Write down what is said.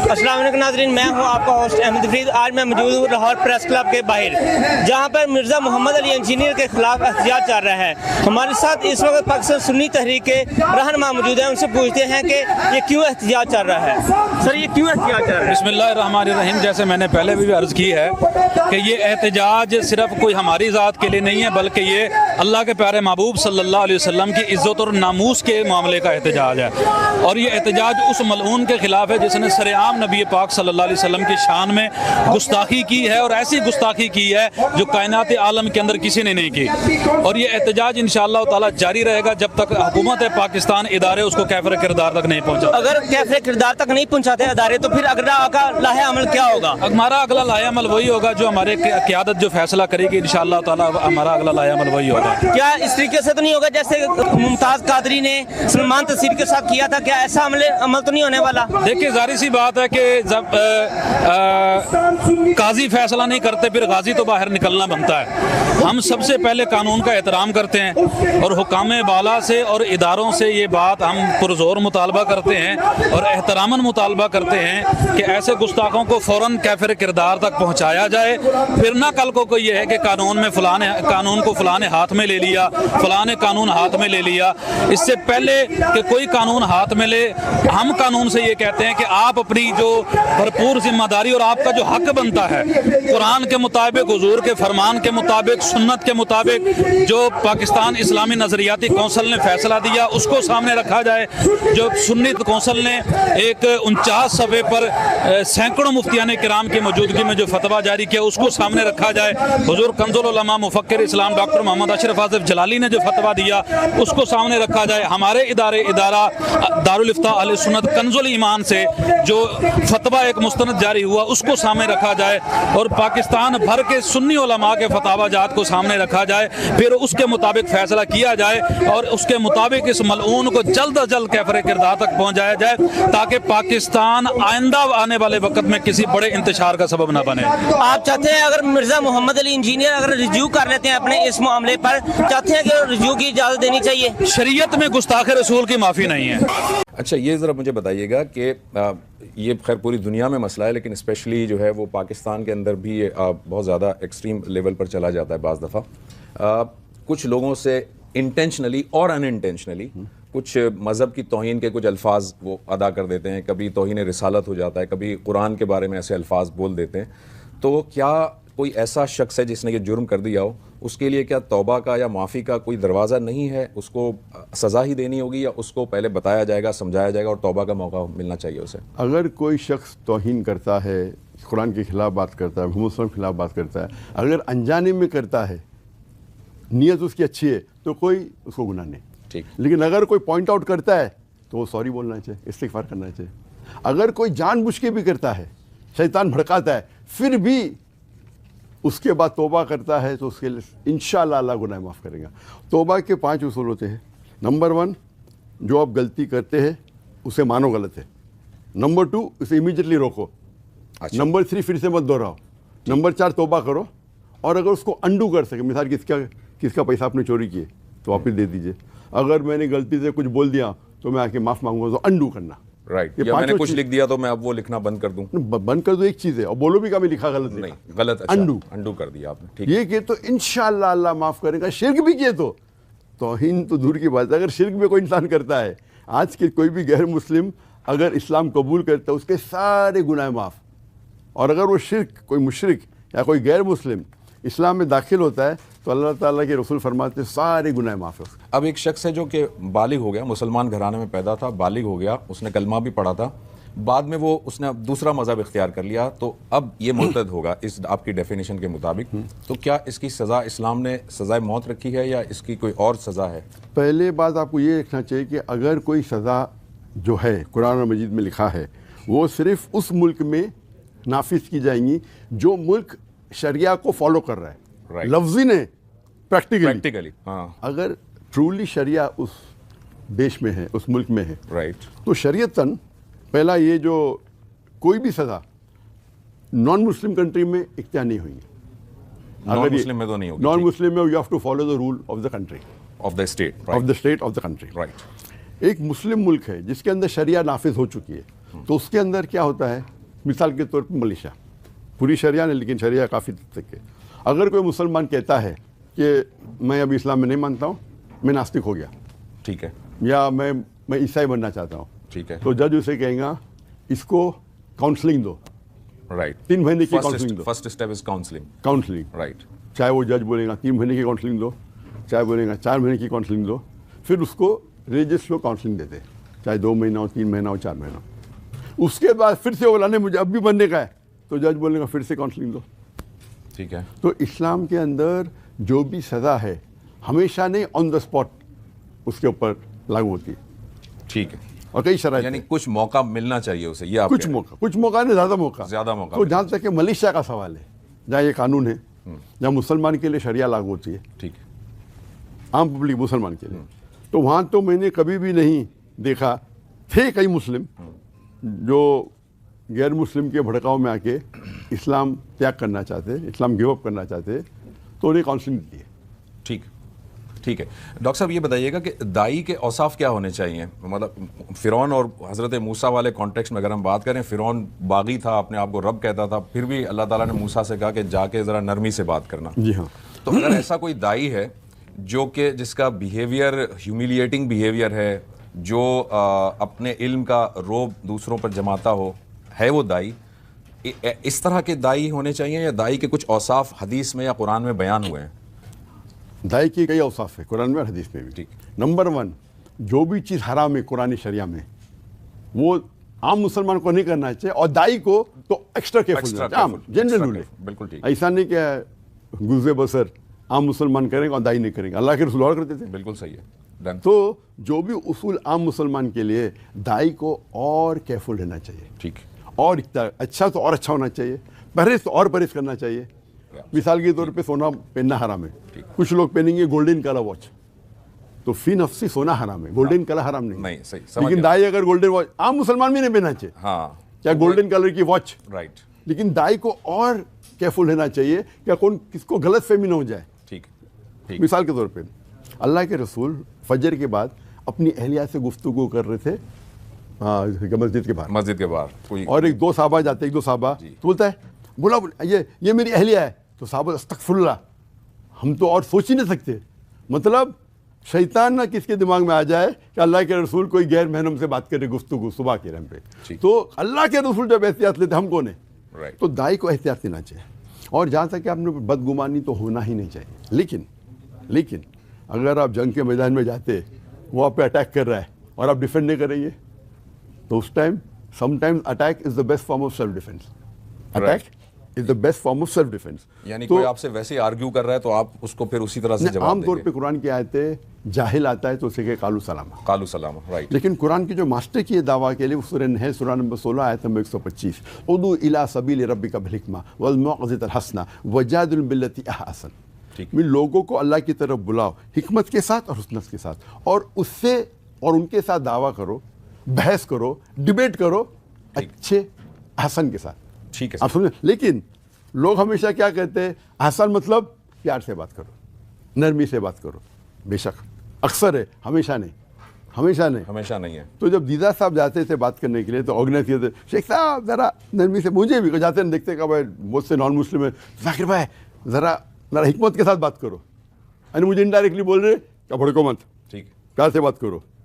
अस्सलाम वालेकुम नाज़रीन, मैं हूं आपका होस्ट अहमद फरीद। आज मैं मौजूद हूं लाहौर प्रेस क्लब के बाहर, जहां पर मिर्ज़ा मोहम्मद अली इंजीनियर के खिलाफ एहतजाज चल रहा है। हमारे साथ इस वक्त पाकिस्तान सुन्नी तहरीक के रहनुमा मौजूद हैं। उनसे पूछते हैं कि ये क्यों एहतजाज चल रहा है। सर, ये क्यों एहतजाज चल रहा है? बिस्मिल्लाहिर्रहमानिर्रहीम। जैसे मैंने पहले भी अर्ज़ की है कि ये एहतजाज सिर्फ कोई हमारी ज़ात के लिए नहीं है, बल्कि ये अल्लाह के प्यारे महबूब सल्लल्लाहु अलैहि वसल्लम की इज़्ज़त और नामूस के मामले का एहतजाज है। और ये एहतजाज उस मलऊन के खिलाफ है जिसने सरेआम नबी पाक सल्लल्लाहु अलैहि वसल्लम की शान में गुस्ताखी की है, और ऐसी गुस्ताखी की है जो कायनात आलम के अंदर किसी ने नहीं की। और ये एहतजाज इंशाअल्लाह ताला जारी रहेगा जब तक हुकूमत पाकिस्तान इदारे उसको कैफर किरदार तक नहीं पहुँचा। अगर कैफर किरदार तक नहीं पहुँचाते इदारे, तो फिर अगला लाहे अमल क्या होगा? हमारा अगला लाहे अमल वही होगा जो हमारे क़यादत जो फैसला करेगी इंशाअल्लाह ताला, हमारा अगला लाहे अमल वही होगा। क्या इस तरीके से तो नहीं होगा जैसे मुमताज़ कादरी ने सलमान तसीर के साथ किया था? क्या ऐसा अमल तो नहीं होने वाला? देखिए, जाहिर सी बात है कि जब काजी फैसला नहीं करते फिर गाजी तो बाहर निकलना बनता है। हम सबसे पहले कानून का एहतराम करते हैं और हुकामे बाला से और इदारों से ये बात हम पुरजोर मुतालबा करते हैं और एहतरामन मुतालबा करते हैं कि ऐसे गुस्ताखों को फ़ौरन कैफिर किरदार तक पहुँचाया जाए। फिर ना कल को कोई ये है कि कानून को फ़लाने हाथ में ले लिया, फ़लाने कानून हाथ में ले लिया। इससे पहले कि कोई कानून हाथ में ले, हम कानून से ये कहते हैं कि आप अपनी जो भरपूर जिम्मेदारी और आपका जो हक बनता है कुरान के मुताबिक, हुजूर के फरमान के मुताबिक, सुन्नत के मुताबिक, जो पाकिस्तान इस्लामी नज़रियाती कौंसिल ने फैसला दिया उसको सामने रखा जाए। जो सुन्नी कौंसिल ने एक 49 सफ़े पर सैकड़ों मुफ्तियान किराम की मौजूदगी में जो फतवा जारी किया उसको सामने रखा जाए। हुजूर कंजुल उलमा मुफक्किर इस्लाम डॉक्टर मोहम्मद अशरफ आसिफ जलाली ने जो फतवा दिया उसको सामने रखा जाए। हमारे इदारा दारुल इफ्ता अहले सुन्नत कंजुल ईमान से जो फतवा एक मुस्तनद जारी हुआ उसको सामने रखा जाए और पाकिस्तान भर के सुन्नी उलमा के फतावा जात को सामने रखा जाए। फिर उसके मुताबिक फैसला किया जाए और उसके मुताबिक इस मलऊन को जल्द अज जल्द कैफर किरदार तक पहुँचाया जाए ताकि पाकिस्तान आइंदा आने वाले वक्त में किसी बड़े इंतशार का सबब न बने। आप चाहते हैं अगर मिर्ज़ा मोहम्मद अली इंजीनियर अगर रिव्यू कर लेते हैं अपने इस मामले पर, चाहते हैं कि रिव्यू की इजाज़त देनी चाहिए? शरीयत में गुस्ताख रसूल की माफ़ी नहीं है। अच्छा, ये ज़रा मुझे बताइएगा कि ये खैर पूरी दुनिया में मसला है, लेकिन स्पेशली जो है वो पाकिस्तान के अंदर भी बहुत ज़्यादा एक्सट्रीम लेवल पर चला जाता है बाज़ दफ़ा। कुछ लोगों से इंटेंशनली और अनइंटेंशनली कुछ मज़हब की तौहीन के कुछ अल्फाज वो अदा कर देते हैं। कभी तौहीन रिसालत हो जाता है, कभी कुरान के बारे में ऐसे अल्फाज बोल देते हैं। तो क्या कोई ऐसा शख्स है जिसने ये जुर्म कर दिया हो, उसके लिए क्या तौबा का या माफ़ी का कोई दरवाज़ा नहीं है? उसको सज़ा ही देनी होगी या उसको पहले बताया जाएगा, समझाया जाएगा और तौबा का मौका मिलना चाहिए उसे? अगर कोई शख्स तौहीन करता है, कुरान के ख़िलाफ़ बात करता है, मोहम्मद के ख़िलाफ़ बात करता है, अगर अनजाने में करता है, नीयत उसकी अच्छी है तो कोई उसको गुनाह नहीं। ठीक। लेकिन अगर कोई पॉइंट आउट करता है तो वो सॉरी बोलना चाहिए, इस्तिग़फ़ार करना चाहिए। अगर कोई जानबूझ के भी करता है, शैतान भड़काता है, फिर भी उसके बाद तौबा करता है तो उसके लिए इंशाअल्लाह अल्लाह गुनाह माफ़ करेगा। तौबा के 5 उसूल होते हैं। नंबर 1, जो आप गलती करते हैं उसे मानो गलत है। नंबर 2, उसे इमीडिएटली रोको। अच्छा। नंबर 3, फिर से मत दोहराओ। नंबर 4, तौबा करो। और अगर उसको अंडू कर सके, मिसाल किसका पैसा आपने चोरी किए तो वापस दे दीजिए। अगर मैंने गलती से कुछ बोल दिया तो मैं आके माफ़ मांगूंगा, तो अंडू करना। राइट। या मैंने कुछ लिख दिया तो मैं अब वो लिखना बंद कर दूं? बंद कर दो एक चीज़ है, और बोलो भी का मैं लिखा गलत नहीं, गलत। अच्छा, अंडू कर दिया आपने। ठीक। ये कि तो इंशाअल्लाह अल्लाह माफ़ करेगा। शिर्क भी किए तो तौहीन तो दूर की बात है, अगर शिर्क में कोई इंसान करता है, आज के कोई भी गैर मुस्लिम अगर इस्लाम कबूल करता है उसके सारे गुनाह माफ़। और अगर वो शिर्क, कोई मुशरिक या कोई गैर मुस्लिम इस्लाम में दाखिल होता है तो अल्लाह ताला के रसूल फरमाते सारे गुनाह माफ़ है। अब एक शख्स है जो कि बालिग हो गया, मुसलमान घराने में पैदा था, बालिग हो गया, उसने कलमा भी पढ़ा था, बाद में वो उसने दूसरा मज़हब इख्तियार कर लिया, तो अब ये मुर्तद होगा इस आपकी डेफिनेशन के मुताबिक। तो क्या इसकी सज़ा इस्लाम ने सज़ाए मौत रखी है या इसकी कोई और सज़ा है? पहले बात आपको ये रखना चाहिए कि अगर कोई सज़ा जो है कुरान मजीद में लिखा है वो सिर्फ उस मुल्क में नाफिज की जाएंगी जो मुल्क शरिया को फॉलो कर रहा है। Right. लफ्ज़ी ने प्रैक्टिकली। हाँ। अगर ट्रूली शरिया उस देश में है, उस मुल्क में है, राइट, तो शरीयतन पहला ये जो कोई भी सज़ा नॉन मुस्लिम कंट्री में इख्तियार नहीं हुई। नॉन मुस्लिम में तो नहीं होगी। नॉन मुस्लिम में you have to follow the rule of the country, of the state, of the state of the country. Right. एक मुस्लिम मुल्क है जिसके अंदर शरिया नाफिज हो चुकी है, तो उसके अंदर क्या होता है मिसाल के तौर पर मलेशिया, पूरी शरिया नहीं लेकिन शरिया काफ़ी तक के। अगर कोई मुसलमान कहता है कि मैं अभी इस्लाम में नहीं मानता हूँ, मैं नास्तिक हो गया, ठीक है, या मैं ईसाई बनना चाहता हूँ, ठीक है, तो जज उसे कहेगा इसको काउंसलिंग दो, राइट, 3 महीने की काउंसलिंग दो। First step is counselling, counselling, right, चाहे वो जज बोलेगा 3 महीने की काउंसलिंग दो, चाहे बोलेगा 4 महीने की काउंसलिंग दो, फिर उसको रिलीजियस लोग काउंसलिंग देते हैं, चाहे 2 महीना हो, 3 महीना हो, 4 महीना। उसके बाद फिर से बोला नहीं मुझे अब भी बनने का है, तो जज बोलेगा फिर से काउंसलिंग दो। ठीक है, तो इस्लाम के अंदर जो भी सज़ा है हमेशा नहीं ऑन द स्पॉट उसके ऊपर लागू होती है, ठीक है, और कई शराइत यानी हैं। कुछ मौका मिलना चाहिए उसे, ये आप कुछ कह रहे हैं। कुछ मौका नहीं, ज़्यादा मौका, ज़्यादा मौका तो मिलना जहाँ तक कि मलेशिया का सवाल है, जहाँ ये कानून है, जहाँ मुसलमान के लिए शरिया लागू होती है, ठीक है, आम पब्लिक मुसलमान के लिए, तो वहाँ तो मैंने कभी भी नहीं देखा, थे कई मुस्लिम जो गैर मुस्लिम के भड़काव में आके इस्लाम त्याग करना चाहते, इस्लाम गिव अप करना चाहते, तो उन्हें काउंसलिंग दी है। ठीक, ठीक है। डॉक्टर साहब ये बताइएगा कि दाई के औसाफ क्या होने चाहिए? मतलब फ़िरौन और हज़रत मूसा वाले कॉन्टेक्स्ट में अगर हम बात करें, फ़िरौन बागी था, अपने आप को रब कहता था, फिर भी अल्लाह ताला ने मूसा से कहा कि जाके ज़रा नरमी से बात करना। जी हाँ। तो अगर ऐसा कोई दाई है जो कि जिसका बिहेवियर ह्यूमिलिएटिंग बिहेवियर है, जो अपने इल्म का रोब दूसरों पर जमाता हो, है वो दाई? इस तरह के दाई होने चाहिए या दाई के कुछ औसाफ हदीस में या कुरान में बयान हुए हैं? दाई की कई औसाफ है कुरान में और हदीस में भी। ठीक। नंबर 1, जो भी चीज़ हराम है कुरानी शरिया में, वो आम मुसलमान को नहीं करना चाहिए, और दाई को तो एक्स्ट्रा केयरफुल, आम जनरल रूल है। बिल्कुल ठीक, ऐसा नहीं कि गुज़े बसर आम मुसलमान करेंगे और दाई नहीं करेंगे, अल्लाह के रसूल और करते थे। बिल्कुल सही है, डन। तो जो भी उसूल आम मुसलमान के लिए, दाई को और केयरफुल रहना चाहिए, ठीक, और इतना अच्छा तो और अच्छा होना चाहिए, परहेज तो और परहेज करना चाहिए। मिसाल के तौर पे सोना पहनना हराम है, कुछ लोग पहनेंगे गोल्डन कलर वॉच, तो फी नफ्सी सोना हराम है, गोल्डन कलर हराम नहीं। नहीं, सही, समझ लेकिन गया। दाई अगर गोल्डन वॉच, आम मुसलमान भी नहीं पहनना चाहिए, हाँ, क्या गोल्डन कलर की वॉच, राइट, लेकिन दाई को और केयरफुल रहना चाहिए क्या कौन किसको गलत फहमी न हो जाए। ठीक, ठीक, मिसाल के तौर पे अल्लाह के रसूल फजर के बाद अपनी अहलिया से गुफ्तगू कर रहे थे मस्जिद के बाहर, मस्जिद के बाहर कोई, और एक दो साहबा जाते, एक दो साहबा तो बोलता है बोला ये मेरी अहलिया है, तो साहबा अस्तगफिरुल्लाह, हम तो और सोच ही नहीं सकते। मतलब शैतान ना किसके दिमाग में आ जाए कि अल्लाह के रसूल कोई गैर महरम से बात करे गुफ्तगू सुबह के टाइम पे, तो अल्लाह के रसूल जब एहतियात लेते हम कौन है? राइट। तो दाई को एहतियात लेना चाहिए, और जहाँ तक कि आपने बदगुमानी तो होना ही नहीं चाहिए। लेकिन अगर आप जंग के मैदान में जाते, वो आप पे अटैक कर रहा है और आप डिफेंड नहीं करेंगे, तो उस time sometimes attack is the best form of self defence. Attack is the best form of self defence. यानी तो कोई आपसे वैसे ही आर्ग्यू कर रहा है तो आप उसको फिर उसी तरह से जवाब आमतौर देंगे। पे कुरान की आयतें जाहिल आता है तो उसे कहे कालू सलामा, कालू सलामा, राइट। लेकिन कुरान की जो मास्टर की दावा के लिए सूरह है, सूरह नंबर 16 आयत नंबर 125, उदू इला सबील रब्बिका बिल हिकमा वल मौइज़तिल हसना वजादिल बिल्लती अहसन। ठीक। मैं लोगों को अल्लाह की तरफ बुलाओ हिकमत के साथ और हुस्न के साथ, और उससे और उनके साथ दावा करो, बहस करो, डिबेट करो अच्छे हसन के साथ। ठीक है, आप समझे? लेकिन लोग हमेशा क्या कहते हैं, हसन मतलब प्यार से बात करो, नरमी से बात करो। बेशक अक्सर है, हमेशा नहीं, हमेशा नहीं है। तो जब दीदा साहब जाते थे बात करने के लिए तो ऑर्गेनाइज किए थे, शेख साहब ज़रा नरमी से, मुझे भी जाते हैं देखते भाई मुझसे नॉन मुस्लिम है, जाकिर भाई ज़रा हिकमत के साथ बात करो, यानी मुझे इनडायरेक्टली बोल रहे क्या भड़को मत, ठीक, प्यार से बात करो।